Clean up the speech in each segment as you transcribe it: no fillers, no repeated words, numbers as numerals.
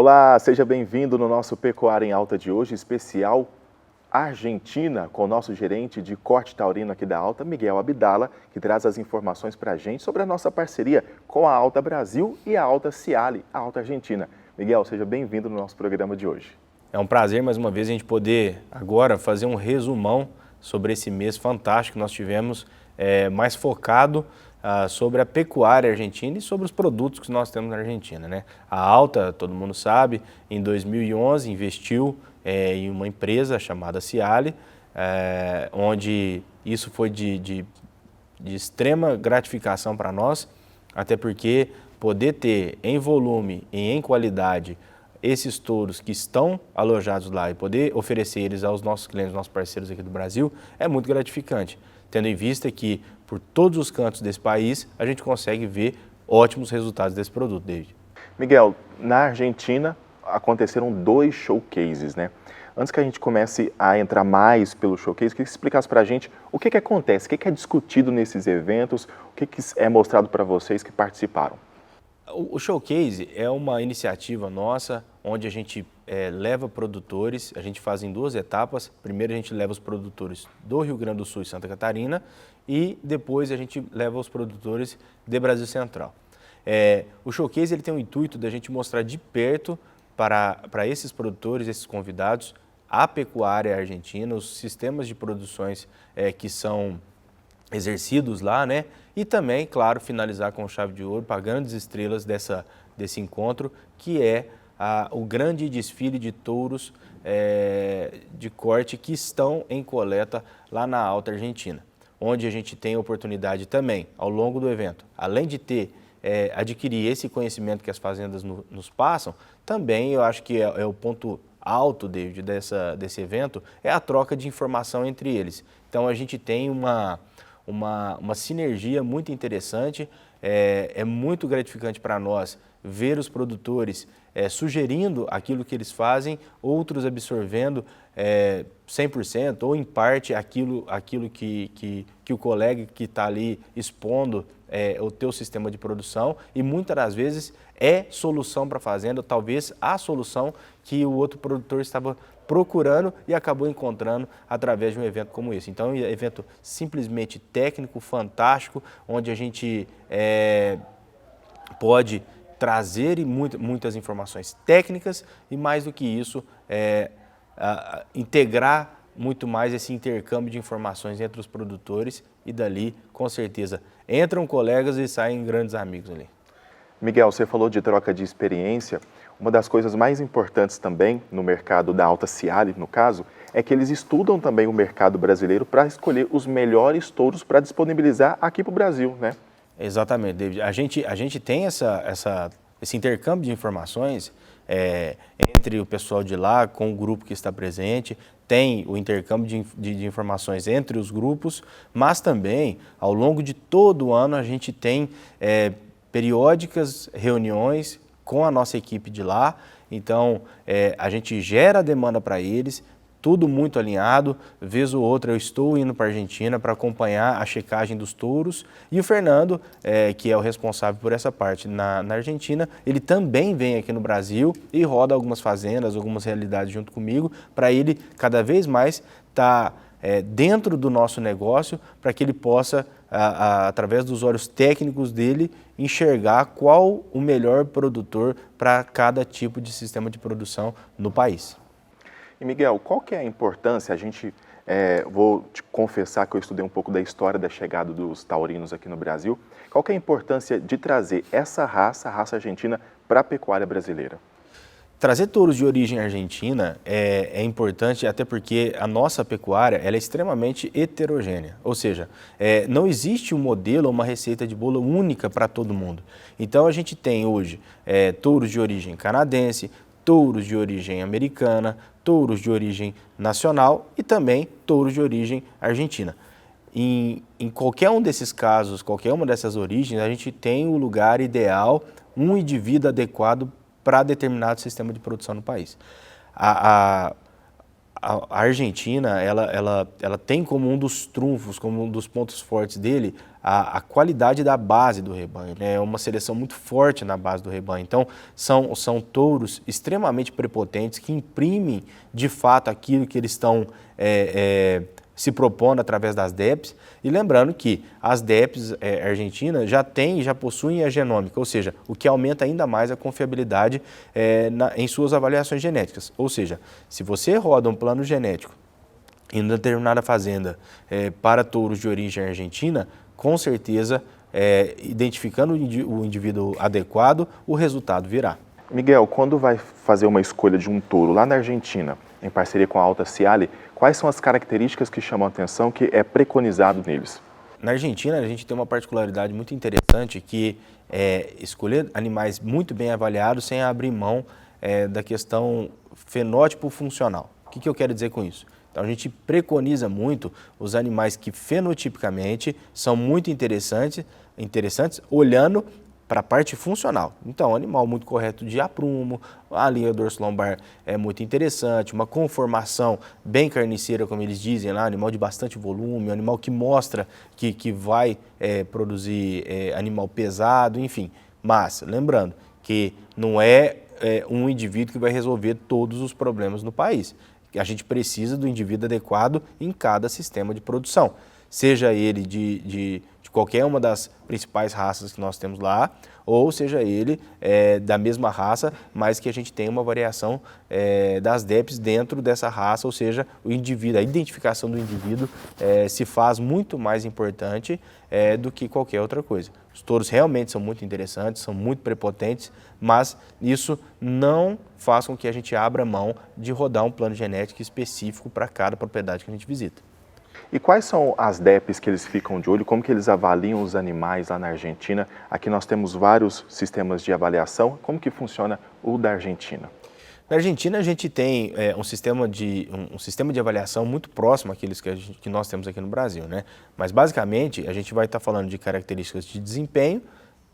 Olá, seja bem-vindo no nosso Pecuária em Alta de hoje, especial Argentina, com o nosso gerente de corte taurino aqui da Alta, Miguel Abdala, que traz as informações para a gente sobre a nossa parceria com a Alta Brasil e a Alta Ciali, a Alta Argentina. Miguel, seja bem-vindo no nosso programa de hoje. É um prazer, mais uma vez, a gente poder agora fazer um resumão sobre esse mês fantástico que nós tivemos, mais focado sobre a pecuária argentina e sobre os produtos que nós temos na Argentina, né? A Alta, todo mundo sabe, em 2011 investiu em uma empresa chamada Ciali, onde isso foi de extrema gratificação para nós, até porque poder ter em volume e em qualidade esses touros que estão alojados lá e poder oferecer eles aos nossos clientes, nossos parceiros aqui do Brasil, é muito gratificante, tendo em vista que por todos os cantos desse país a gente consegue ver ótimos resultados desse produto, David. Miguel, na Argentina aconteceram 2 showcases, né? Antes que a gente comece a entrar mais pelo showcase, queria que você explicasse para a gente o que acontece, o que é discutido nesses eventos, o que é mostrado para vocês que participaram. O Showcase é uma iniciativa nossa, onde a gente leva produtores, a gente faz em 2 etapas. Primeiro a gente leva os produtores do Rio Grande do Sul e Santa Catarina e depois a gente leva os produtores de Brasil Central. O Showcase ele tem o intuito da gente mostrar de perto para esses produtores, esses convidados, a pecuária argentina, os sistemas de produções que são exercidos lá, né? E também, claro, finalizar com chave de ouro para grandes estrelas desse encontro, que é o grande desfile de touros de corte que estão em coleta lá na Alta Argentina, onde a gente tem a oportunidade também, ao longo do evento, além de adquirir esse conhecimento que as fazendas nos passam, também eu acho que é o ponto alto, David, desse evento, é a troca de informação entre eles. Então a gente tem uma sinergia muito interessante, é muito gratificante para nós ver os produtores sugerindo aquilo que eles fazem, outros absorvendo 100% ou em parte aquilo que o colega que está ali expondo o teu sistema de produção, e muitas das vezes é solução para a fazenda, talvez a solução que o outro produtor estava procurando e acabou encontrando através de um evento como esse. Então, é um evento simplesmente técnico, fantástico, onde a gente pode trazer muitas informações técnicas e, mais do que isso, integrar muito mais esse intercâmbio de informações entre os produtores e dali, com certeza, entram colegas e saem grandes amigos ali. Miguel, você falou de troca de experiência. Uma das coisas mais importantes também no mercado da Alta Ciali, no caso, é que eles estudam também o mercado brasileiro para escolher os melhores touros para disponibilizar aqui para o Brasil, né? Exatamente, David. A gente tem esse intercâmbio de informações entre o pessoal de lá com o grupo que está presente, tem o intercâmbio de informações entre os grupos, mas também, ao longo de todo o ano, a gente tem periódicas reuniões com a nossa equipe de lá. Então, a gente gera demanda para eles, tudo muito alinhado. Vez ou outra eu estou indo para a Argentina para acompanhar a checagem dos touros, e o Fernando, que é o responsável por essa parte na Argentina, ele também vem aqui no Brasil e roda algumas fazendas, algumas realidades junto comigo, para ele cada vez mais estar dentro do nosso negócio, para que ele possa, através dos olhos técnicos dele, enxergar qual o melhor produtor para cada tipo de sistema de produção no país. E Miguel, qual que é a importância? Vou te confessar que eu estudei um pouco da história da chegada dos taurinos aqui no Brasil. Qual que é a importância de trazer essa raça, a raça argentina, para a pecuária brasileira? Trazer touros de origem argentina é importante, até porque a nossa pecuária ela é extremamente heterogênea, ou seja, não existe um modelo ou uma receita de bolo única para todo mundo. Então a gente tem hoje touros de origem canadense, touros de origem americana, touros de origem nacional e também touros de origem argentina. Em qualquer um desses casos, qualquer uma dessas origens, a gente tem o lugar ideal, um indivíduo adequado para determinado sistema de produção no país. A Argentina, ela tem como um dos trunfos, como um dos pontos fortes dele, a qualidade da base do rebanho, né? É uma seleção muito forte na base do rebanho. Então, são touros extremamente prepotentes que imprimem, de fato, aquilo que eles estão se propondo através das DEPs. E lembrando que as DEPs argentinas já possuem a genômica, ou seja, o que aumenta ainda mais a confiabilidade em suas avaliações genéticas. Ou seja, se você roda um plano genético em determinada fazenda para touros de origem argentina, com certeza, identificando o indivíduo adequado, o resultado virá. Miguel, quando vai fazer uma escolha de um touro lá na Argentina, em parceria com a Alta Ciale, quais são as características que chamam a atenção, que é preconizado neles? Na Argentina, a gente tem uma particularidade muito interessante, que é escolher animais muito bem avaliados sem abrir mão da questão fenótipo funcional. O que eu quero dizer com isso? Então, a gente preconiza muito os animais que fenotipicamente são muito interessantes olhando para a parte funcional. Então, animal muito correto de aprumo, a linha dorso-lombar é muito interessante, uma conformação bem carniceira, como eles dizem lá, animal de bastante volume, um animal que mostra que vai produzir animal pesado, enfim. Mas, lembrando que não é um indivíduo que vai resolver todos os problemas no país. A gente precisa do indivíduo adequado em cada sistema de produção, seja ele de qualquer uma das principais raças que nós temos lá, ou seja ele da mesma raça, mas que a gente tem uma variação das DEPs dentro dessa raça, ou seja, o indivíduo, a identificação do indivíduo se faz muito mais importante do que qualquer outra coisa. Os touros realmente são muito interessantes, são muito prepotentes, mas isso não faz com que a gente abra mão de rodar um plano genético específico para cada propriedade que a gente visita. E quais são as DEPs que eles ficam de olho? Como que eles avaliam os animais lá na Argentina? Aqui nós temos vários sistemas de avaliação. Como que funciona o da Argentina? Na Argentina, a gente tem um sistema de avaliação muito próximo àqueles que nós temos aqui no Brasil, né? Mas, basicamente, a gente vai estar falando de características de desempenho,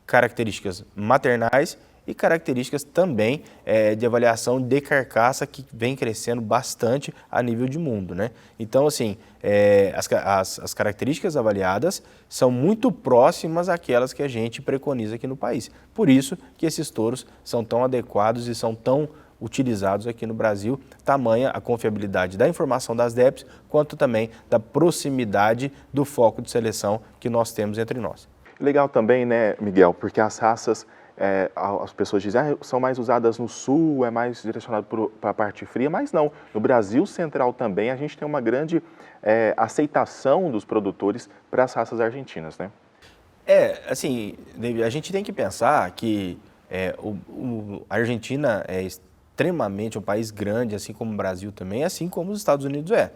características maternais e características também de avaliação de carcaça, que vem crescendo bastante a nível de mundo, né? Então, assim, as características avaliadas são muito próximas àquelas que a gente preconiza aqui no país. Por isso que esses touros são tão adequados e são tão utilizados aqui no Brasil, tamanha a confiabilidade da informação das DEPs, quanto também da proximidade do foco de seleção que nós temos entre nós. Legal também, né, Miguel, porque as raças, as pessoas dizem, são mais usadas no sul, é mais direcionado para a parte fria, mas não. No Brasil Central também a gente tem uma grande aceitação dos produtores para as raças argentinas, né? Assim, David, a gente tem que pensar que a Argentina é extremamente um país grande, assim como o Brasil também, assim como os Estados Unidos é.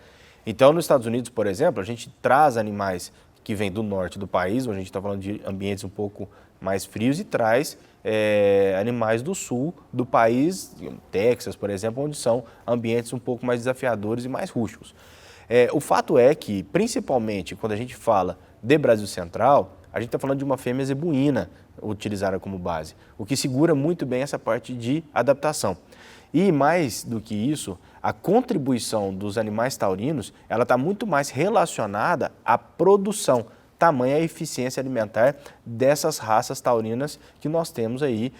Então, nos Estados Unidos, por exemplo, a gente traz animais que vêm do norte do país, onde a gente está falando de ambientes um pouco mais frios, e traz animais do sul do país, Texas, por exemplo, onde são ambientes um pouco mais desafiadores e mais rústicos. O fato é que, principalmente, quando a gente fala de Brasil Central, a gente está falando de uma fêmea zebuína utilizada como base, o que segura muito bem essa parte de adaptação. E mais do que isso, a contribuição dos animais taurinos, ela está muito mais relacionada à produção, tamanha a eficiência alimentar dessas raças taurinas que nós temos aí,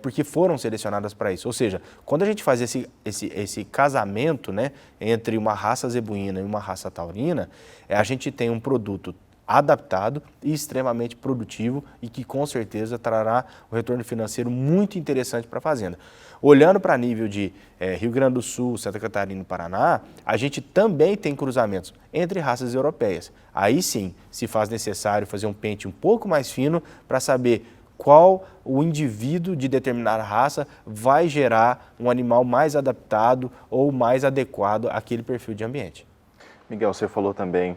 porque foram selecionadas para isso. Ou seja, quando a gente faz esse casamento, né, entre uma raça zebuína e uma raça taurina, a gente tem um produto adaptado e extremamente produtivo e que com certeza trará um retorno financeiro muito interessante para a fazenda. Olhando para nível de Rio Grande do Sul, Santa Catarina e Paraná, a gente também tem cruzamentos entre raças europeias. Aí sim, se faz necessário fazer um pente um pouco mais fino para saber qual o indivíduo de determinada raça vai gerar um animal mais adaptado ou mais adequado àquele perfil de ambiente. Miguel, você falou também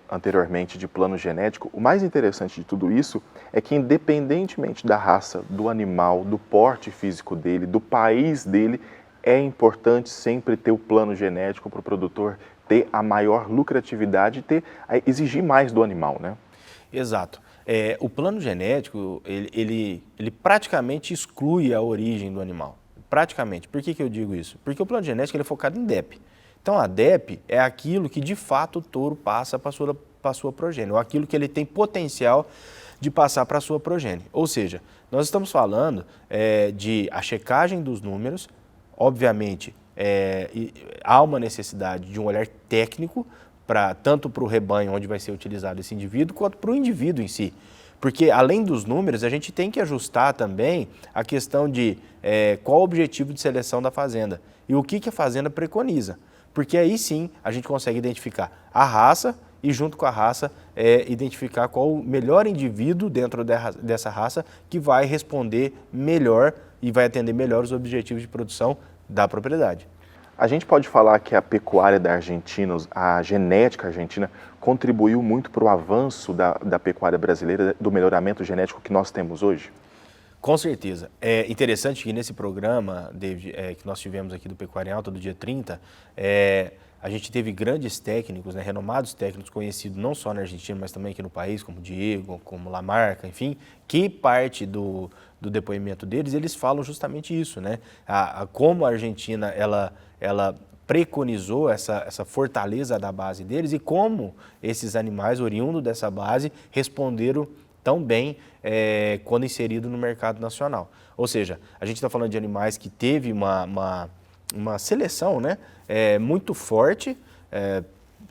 anteriormente de plano genético. O mais interessante de tudo isso é que, independentemente da raça, do animal, do porte físico dele, do país dele, é importante sempre ter o plano genético para o produtor ter a maior lucratividade e exigir mais do animal, né? Exato. O plano genético, ele praticamente exclui a origem do animal. Praticamente. Por que eu digo isso? Porque o plano genético ele é focado em DEP. Então, a DEP é aquilo que, de fato, o touro passa para a sua para a sua progênie, ou aquilo que ele tem potencial de passar para a sua progênie. Ou seja, nós estamos falando de a checagem dos números, obviamente há uma necessidade de um olhar técnico, tanto para o rebanho onde vai ser utilizado esse indivíduo, quanto para o indivíduo em si. Porque, além dos números, a gente tem que ajustar também a questão de qual o objetivo de seleção da fazenda e o que a fazenda preconiza. Porque aí sim a gente consegue identificar a raça e, junto com a raça, identificar qual o melhor indivíduo dentro dessa raça que vai responder melhor e vai atender melhor os objetivos de produção da propriedade. A gente pode falar que a pecuária da Argentina, a genética argentina, contribuiu muito para o avanço da pecuária brasileira, do melhoramento genético que nós temos hoje? Com certeza. É interessante que nesse programa, David, que nós tivemos aqui do Pecuária em Alta, do dia 30, a gente teve grandes técnicos, renomados técnicos conhecidos não só na Argentina, mas também aqui no país, como Diego, como Lamarca, enfim, que parte do depoimento deles, eles falam justamente isso, como a Argentina, ela preconizou essa fortaleza da base deles e como esses animais oriundos dessa base responderam tão bem quando inserido no mercado nacional. Ou seja, a gente está falando de animais que teve uma seleção muito forte,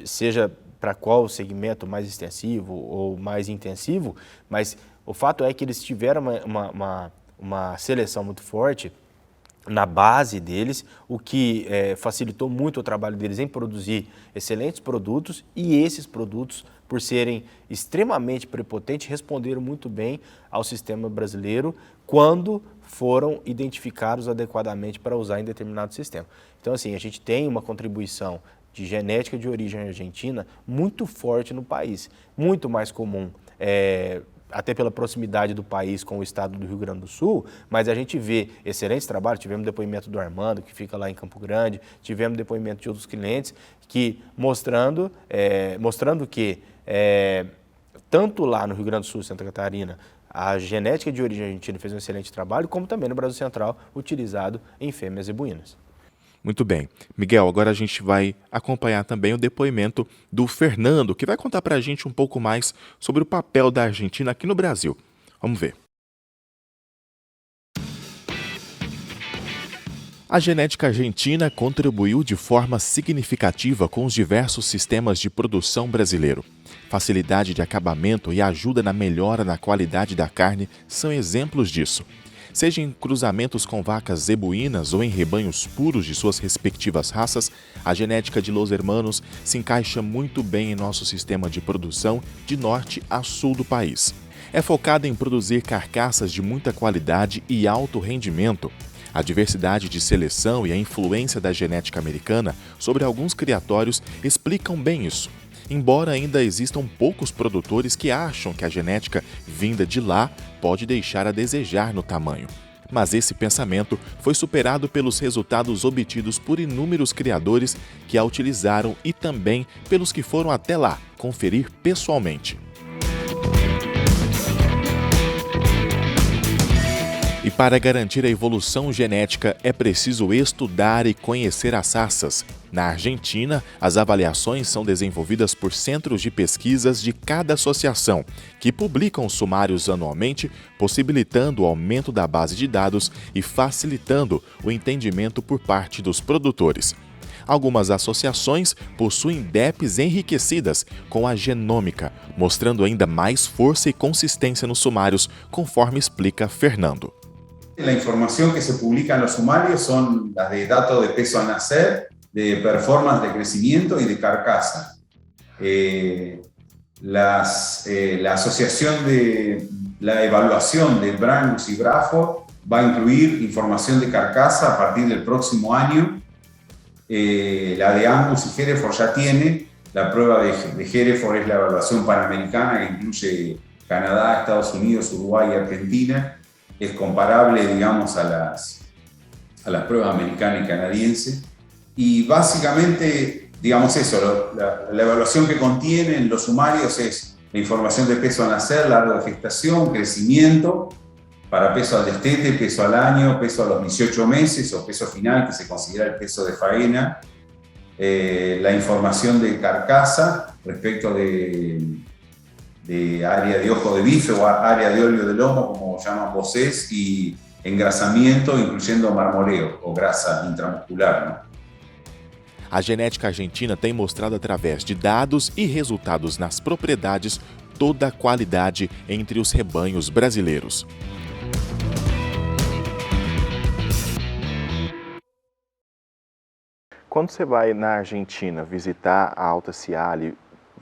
seja para qual segmento mais extensivo ou mais intensivo, mas o fato é que eles tiveram uma seleção muito forte na base deles, o que facilitou muito o trabalho deles em produzir excelentes produtos, e esses produtos, por serem extremamente prepotentes, responderam muito bem ao sistema brasileiro quando foram identificados adequadamente para usar em determinado sistema. Então, assim, a gente tem uma contribuição de genética de origem argentina muito forte no país, muito mais comum, até pela proximidade do país com o estado do Rio Grande do Sul, mas a gente vê excelentes trabalhos. Tivemos depoimento do Armando, que fica lá em Campo Grande, tivemos depoimento de outros clientes, que mostrando que tanto lá no Rio Grande do Sul e Santa Catarina, a genética de origem argentina fez um excelente trabalho, como também no Brasil Central, utilizado em fêmeas zebuínas. Muito bem. Miguel, agora a gente vai acompanhar também o depoimento do Fernando, que vai contar para a gente um pouco mais sobre o papel da Argentina aqui no Brasil. Vamos ver. A genética argentina contribuiu de forma significativa com os diversos sistemas de produção brasileiro. Facilidade de acabamento e ajuda na melhora na qualidade da carne são exemplos disso. Seja em cruzamentos com vacas zebuínas ou em rebanhos puros de suas respectivas raças, a genética de Los Hermanos se encaixa muito bem em nosso sistema de produção de norte a sul do país. É focada em produzir carcaças de muita qualidade e alto rendimento. A diversidade de seleção e a influência da genética americana sobre alguns criatórios explicam bem isso. Embora ainda existam poucos produtores que acham que a genética vinda de lá pode deixar a desejar no tamanho. Mas esse pensamento foi superado pelos resultados obtidos por inúmeros criadores que a utilizaram e também pelos que foram até lá conferir pessoalmente. E para garantir a evolução genética é preciso estudar e conhecer as raças. Na Argentina, as avaliações são desenvolvidas por centros de pesquisas de cada associação, que publicam sumários anualmente, possibilitando o aumento da base de dados e facilitando o entendimento por parte dos produtores. Algumas associações possuem DEPs enriquecidas com a genômica, mostrando ainda mais força e consistência nos sumários, conforme explica Fernando. La información que se publica en los sumarios son las de datos de peso al nacer, de performance de crecimiento y de carcasa. La asociación de la evaluación de Brangus y Braford va a incluir información de carcasa a partir del próximo año. La de Angus y Hereford ya tiene. La prueba de Hereford es la evaluación panamericana que incluye Canadá, Estados Unidos, Uruguay y Argentina. Es comparable, digamos, a las pruebas americanas y canadienses. Y básicamente, digamos eso, la evaluación que contienen los sumarios es la información de peso al nacer, largo de gestación, crecimiento, para peso al destete, peso al año, peso a los 18 meses o peso final, que se considera el peso de faena, la información de carcasa respecto de área de ojo de bife o área de óleo de lomo, como llaman vocês, y engrasamiento, incluyendo marmoleo o grasa intramuscular, ¿no? A genética argentina tem mostrado através de dados e resultados nas propriedades toda a qualidade entre os rebanhos brasileiros. Quando você vai na Argentina visitar a Alta Ciale,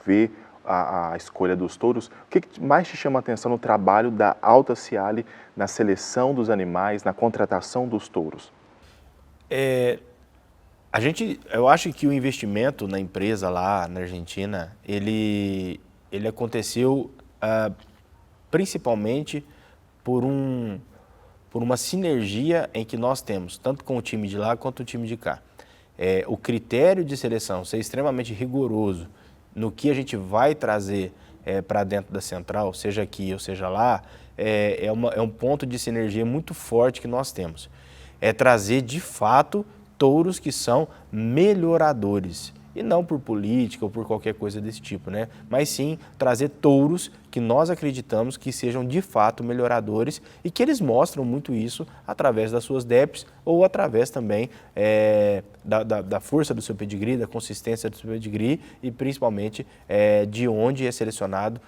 ver a escolha dos touros, o que mais te chama a atenção no trabalho da Alta Ciale, na seleção dos animais, na contratação dos touros? Eu acho que o investimento na empresa lá na Argentina, ele aconteceu principalmente por uma sinergia em que nós temos, tanto com o time de lá quanto o time de cá. O critério de seleção ser extremamente rigoroso no que a gente vai trazer para dentro da central, seja aqui ou seja lá, é um ponto de sinergia muito forte que nós temos. É trazer, de fato, touros que são melhoradores. E não por política ou por qualquer coisa desse tipo, né? Mas sim trazer touros que nós acreditamos que sejam de fato melhoradores e que eles mostram muito isso através das suas DEPs ou através também da força do seu pedigree, da consistência do seu pedigree e principalmente de onde é selecionado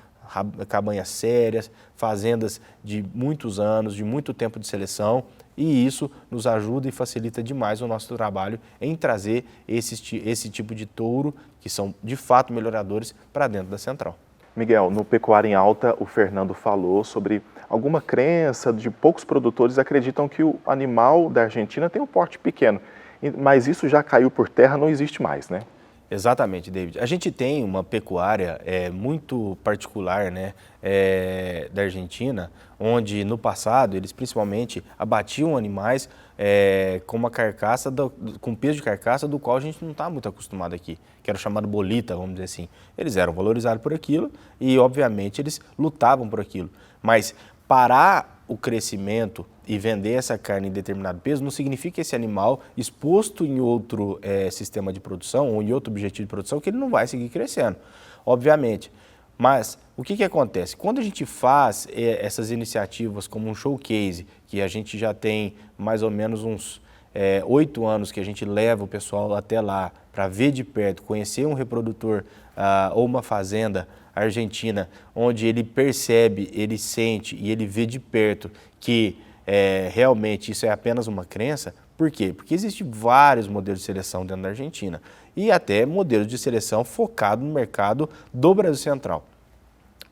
cabanhas sérias, fazendas de muitos anos, de muito tempo de seleção, e isso nos ajuda e facilita demais o nosso trabalho em trazer esse tipo de touro, que são de fato melhoradores, para dentro da central. Miguel, no Pecuária em Alta, o Fernando falou sobre alguma crença de poucos produtores acreditam que o animal da Argentina tem um porte pequeno, mas isso já caiu por terra, não existe mais, né? Exatamente, David. A gente tem uma pecuária muito particular, né, da Argentina, onde no passado eles principalmente abatiam animais com uma carcaça, com peso de carcaça do qual a gente não está muito acostumado aqui, que era o chamado bolita, vamos dizer assim. Eles eram valorizados por aquilo e, obviamente, eles lutavam por aquilo. Mas parar o crescimento e vender essa carne em determinado peso não significa que esse animal exposto em outro sistema de produção ou em outro objetivo de produção que ele não vai seguir crescendo, obviamente. Mas o que acontece? Quando a gente faz essas iniciativas como um showcase, que a gente já tem mais ou menos uns 8 anos que a gente leva o pessoal até lá para ver de perto, conhecer um reprodutor ou uma fazenda argentina, onde ele percebe, ele sente e ele vê de perto que realmente isso é apenas uma crença. Por quê? Porque existem vários modelos de seleção dentro da Argentina e até modelos de seleção focado no mercado do Brasil Central.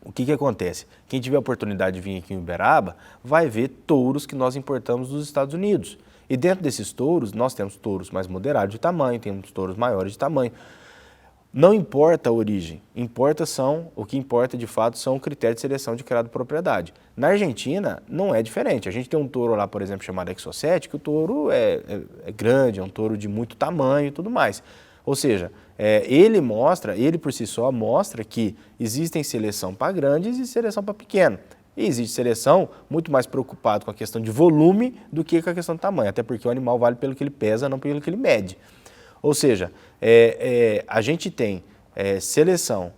O que acontece? Quem tiver a oportunidade de vir aqui em Uberaba vai ver touros que nós importamos dos Estados Unidos. E dentro desses touros, nós temos touros mais moderados de tamanho, temos touros maiores de tamanho. Não importa a origem, o que importa de fato são o critério de seleção de criado propriedade. Na Argentina não é diferente. A gente tem um touro lá, por exemplo, chamado Exocet, que o touro é grande, é um touro de muito tamanho e tudo mais. Ou seja, ele por si só mostra que existem seleção para grandes e seleção para pequeno. E existe seleção muito mais preocupado com a questão de volume do que com a questão de tamanho, até porque o animal vale pelo que ele pesa, não pelo que ele mede. Ou seja, a gente tem seleção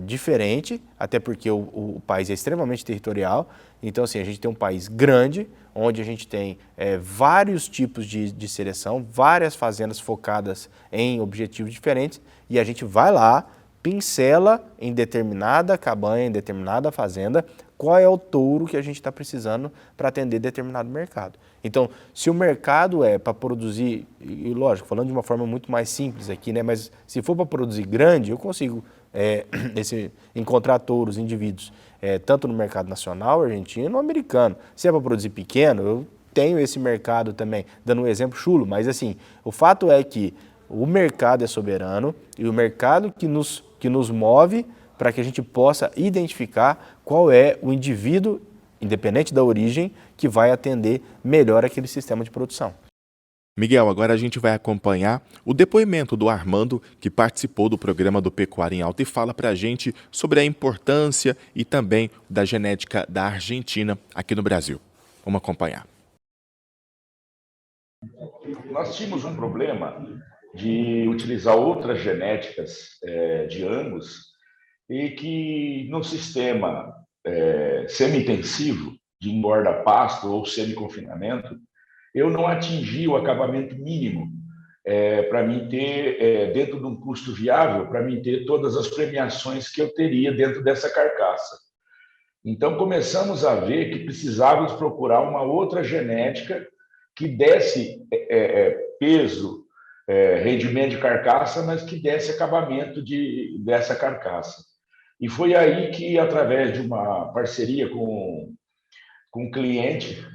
diferente, até porque o país é extremamente territorial. Então, assim, a gente tem um país grande, onde a gente tem vários tipos de seleção, várias fazendas focadas em objetivos diferentes, e a gente vai lá, pincela em determinada cabanha, em determinada fazenda, qual é o touro que a gente está precisando para atender determinado mercado. Então, se o mercado é para produzir, e lógico, falando de uma forma muito mais simples aqui, né, mas se for para produzir grande, eu consigo encontrar touros, indivíduos, tanto no mercado nacional, argentino ou americano. Se é para produzir pequeno, eu tenho esse mercado também, dando um exemplo chulo, mas assim, o fato é que o mercado é soberano e o mercado que nos move para que a gente possa identificar qual é o indivíduo, independente da origem, que vai atender melhor aquele sistema de produção. Miguel, agora a gente vai acompanhar o depoimento do Armando, que participou do programa do Pecuária em Alta e fala para a gente sobre a importância e também da genética da Argentina aqui no Brasil. Vamos acompanhar. Nós tínhamos um problema de utilizar outras genéticas de Angus e que no sistema semi-intensivo de engorda-pasto ou semi-confinamento, eu não atingi o acabamento mínimo para mim ter, dentro de um custo viável, para mim ter todas as premiações que eu teria dentro dessa carcaça. Então, começamos a ver que precisávamos procurar uma outra genética que desse peso, rendimento de carcaça, mas que desse acabamento dessa carcaça. E foi aí que, através de uma parceria com um cliente,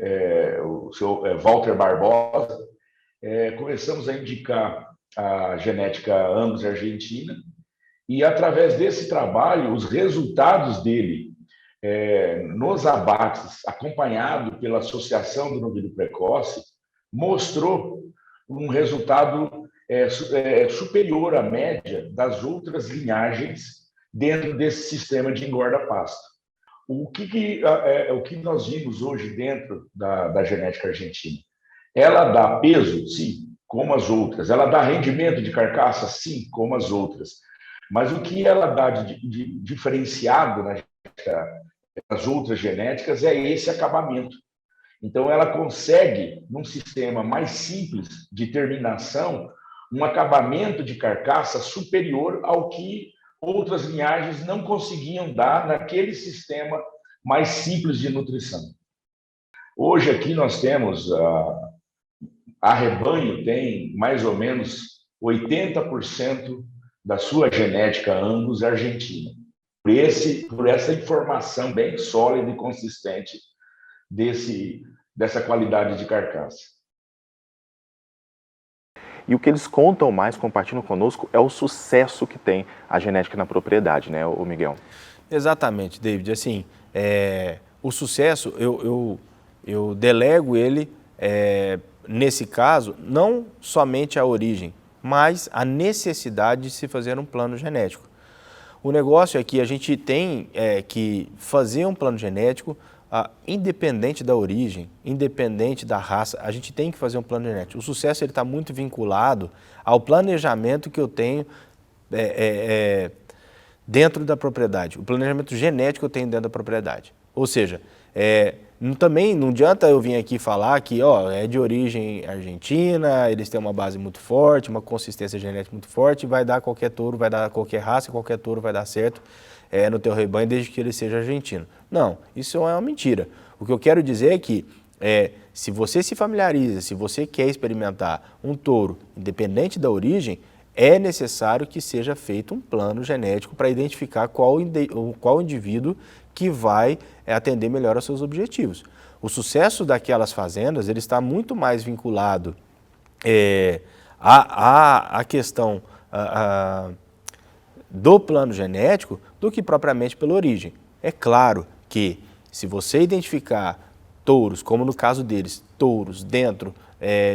o seu Walter Barbosa, começamos a indicar a genética Angus argentina, e através desse trabalho, os resultados dele nos abates, acompanhado pela Associação do Novilho Precoce, mostrou um resultado superior à média das outras linhagens dentro desse sistema de engorda-pasto. O que nós vimos hoje dentro da genética argentina? Ela dá peso, sim, como as outras. Ela dá rendimento de carcaça, sim, como as outras. Mas o que ela dá de diferenciado nas outras genéticas é esse acabamento. Então, ela consegue, num sistema mais simples de terminação, um acabamento de carcaça superior ao que outras linhagens não conseguiam dar naquele sistema mais simples de nutrição. Hoje aqui nós temos, a Rebanho tem mais ou menos 80% da sua genética Angus argentina, por essa informação bem sólida e consistente dessa qualidade de carcaça. E o que eles contam mais, compartilham conosco, é o sucesso que tem a genética na propriedade, né, o Miguel? Exatamente, David. Assim, o sucesso, eu delego ele, nesse caso, não somente a origem, mas a necessidade de se fazer um plano genético. O negócio é que a gente tem que fazer um plano genético independente da origem, independente da raça, a gente tem que fazer um plano genético. O sucesso está muito vinculado ao planejamento que eu tenho dentro da propriedade, o planejamento genético que eu tenho dentro da propriedade. Ou seja, também não adianta eu vir aqui falar que é de origem argentina, eles têm uma base muito forte, uma consistência genética muito forte, vai dar qualquer touro, vai dar qualquer raça, qualquer touro vai dar certo no teu rebanho desde que ele seja argentino. Não, isso é uma mentira. O que eu quero dizer é que se você se familiariza, se você quer experimentar um touro independente da origem, é necessário que seja feito um plano genético para identificar qual indivíduo que vai atender melhor aos seus objetivos. O sucesso daquelas fazendas ele está muito mais vinculado à questão do plano genético do que propriamente pela origem. É claro que se você identificar touros, como no caso deles, touros dentro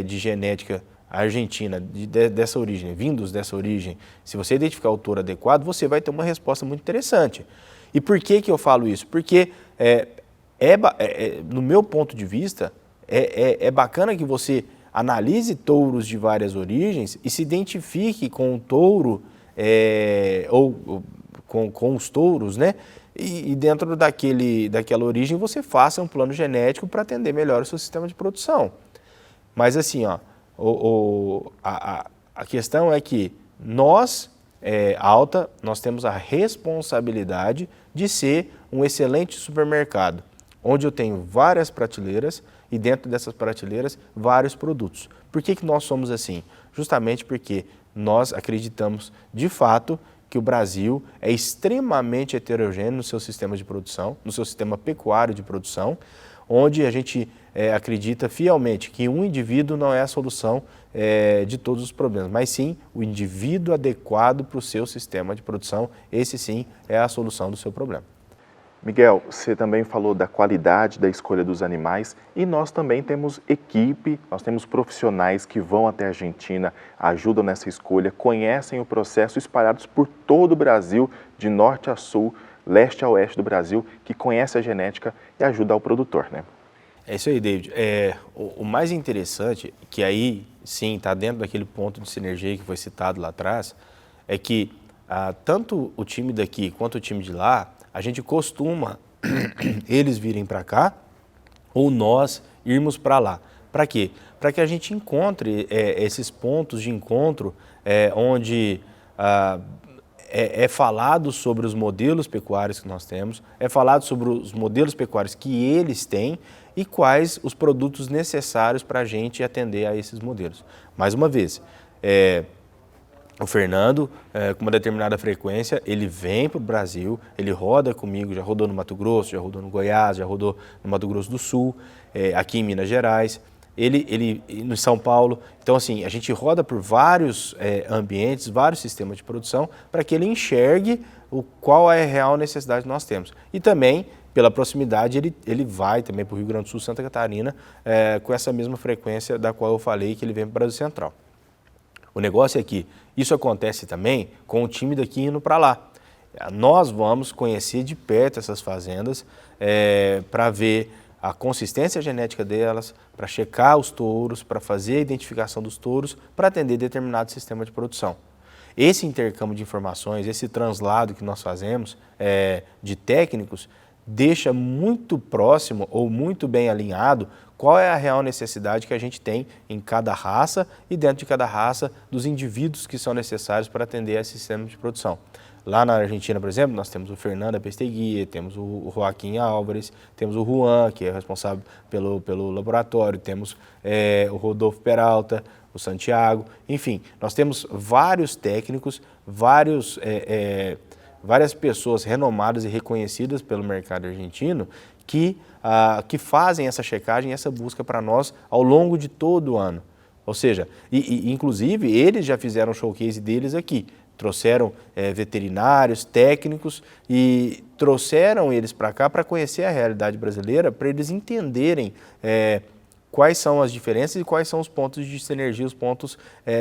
de genética argentina, dessa origem, vindos dessa origem, se você identificar o touro adequado, você vai ter uma resposta muito interessante. E por que eu falo isso? Porque, no meu ponto de vista, é bacana que você analise touros de várias origens e se identifique com o touro, ou com os touros, né? E dentro daquela origem você faça um plano genético para atender melhor o seu sistema de produção. Mas assim, a questão é que nós, Alta, nós temos a responsabilidade de ser um excelente supermercado, onde eu tenho várias prateleiras e dentro dessas prateleiras vários produtos. Por que nós somos assim? Justamente porque nós acreditamos de fato que o Brasil é extremamente heterogêneo no seu sistema de produção, no seu sistema pecuário de produção, onde a gente acredita fielmente que um indivíduo não é a solução de todos os problemas, mas sim o indivíduo adequado para o seu sistema de produção, esse sim é a solução do seu problema. Miguel, você também falou da qualidade da escolha dos animais e nós também temos equipe, nós temos profissionais que vão até a Argentina, ajudam nessa escolha, conhecem o processo espalhados por todo o Brasil, de norte a sul, leste a oeste do Brasil, que conhece a genética e ajuda ao produtor, né? É isso aí, David. O mais interessante, que aí sim está dentro daquele ponto de sinergia que foi citado lá atrás, é que tanto o time daqui quanto o time de lá, a gente costuma eles virem para cá ou nós irmos para lá. Para quê? Para que a gente encontre esses pontos de encontro onde é falado sobre os modelos pecuários que nós temos, é falado sobre os modelos pecuários que eles têm e quais os produtos necessários para a gente atender a esses modelos. Mais uma vez, o Fernando, com uma determinada frequência, ele vem para o Brasil, ele roda comigo, já rodou no Mato Grosso, já rodou no Goiás, já rodou no Mato Grosso do Sul, aqui em Minas Gerais, ele no São Paulo. Então, assim, a gente roda por vários ambientes, vários sistemas de produção, para que ele enxergue qual é a real necessidade que nós temos. E também, pela proximidade, ele vai também para o Rio Grande do Sul, Santa Catarina, com essa mesma frequência da qual eu falei que ele vem para o Brasil Central. O negócio é que isso acontece também com o time daqui indo para lá. Nós vamos conhecer de perto essas fazendas para ver a consistência genética delas, para checar os touros, para fazer a identificação dos touros, para atender determinado sistema de produção. Esse intercâmbio de informações, esse translado que nós fazemos de técnicos, deixa muito próximo ou muito bem alinhado qual é a real necessidade que a gente tem em cada raça e dentro de cada raça dos indivíduos que são necessários para atender esse sistema de produção. Lá na Argentina, por exemplo, nós temos o Fernando Pestegui, temos o Joaquim Álvares, temos o Juan, que é responsável pelo laboratório, temos o Rodolfo Peralta, o Santiago, enfim, nós temos vários técnicos, várias pessoas renomadas e reconhecidas pelo mercado argentino que fazem essa checagem, essa busca para nós ao longo de todo o ano. Ou seja, inclusive eles já fizeram showcase deles aqui, trouxeram veterinários, técnicos e trouxeram eles para cá para conhecer a realidade brasileira, para eles entenderem quais são as diferenças e quais são os pontos de sinergia, os pontos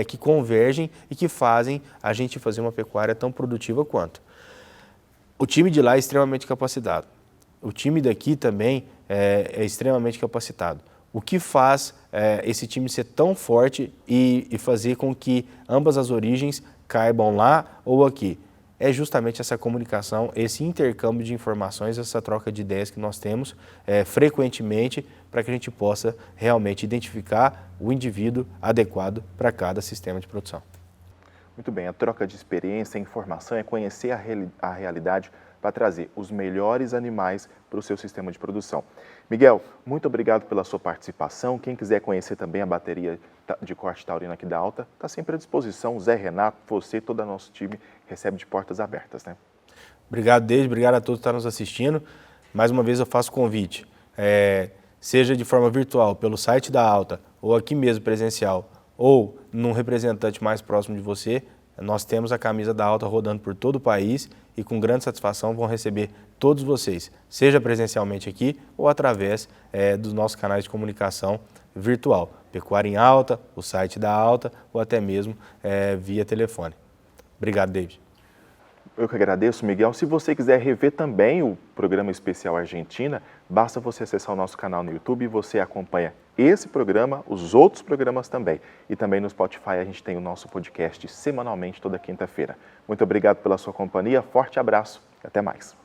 que convergem e que fazem a gente fazer uma pecuária tão produtiva quanto. O time de lá é extremamente capacitado. O time daqui também é extremamente capacitado. O que faz esse time ser tão forte e fazer com que ambas as origens caibam lá ou aqui? É justamente essa comunicação, esse intercâmbio de informações, essa troca de ideias que nós temos frequentemente para que a gente possa realmente identificar o indivíduo adequado para cada sistema de produção. Muito bem, a troca de experiência, a informação é conhecer a realidade para trazer os melhores animais para o seu sistema de produção. Miguel, muito obrigado pela sua participação. Quem quiser conhecer também a bateria de corte taurino aqui da Alta, está sempre à disposição. Zé Renato, você, todo o nosso time recebe de portas abertas, né? Obrigado, Deide, obrigado a todos que estão nos assistindo. Mais uma vez eu faço convite, seja de forma virtual, pelo site da Alta, ou aqui mesmo presencial, ou num representante mais próximo de você, nós temos a camisa da Alta rodando por todo o país e com grande satisfação vão receber todos vocês, seja presencialmente aqui ou através dos nossos canais de comunicação virtual. Pecuária em Alta, o site da Alta ou até mesmo via telefone. Obrigado, David. Eu que agradeço, Miguel. Se você quiser rever também o programa especial Argentina, basta você acessar o nosso canal no YouTube e você acompanha esse programa, os outros programas também. E também no Spotify a gente tem o nosso podcast semanalmente toda quinta-feira. Muito obrigado pela sua companhia, forte abraço e até mais.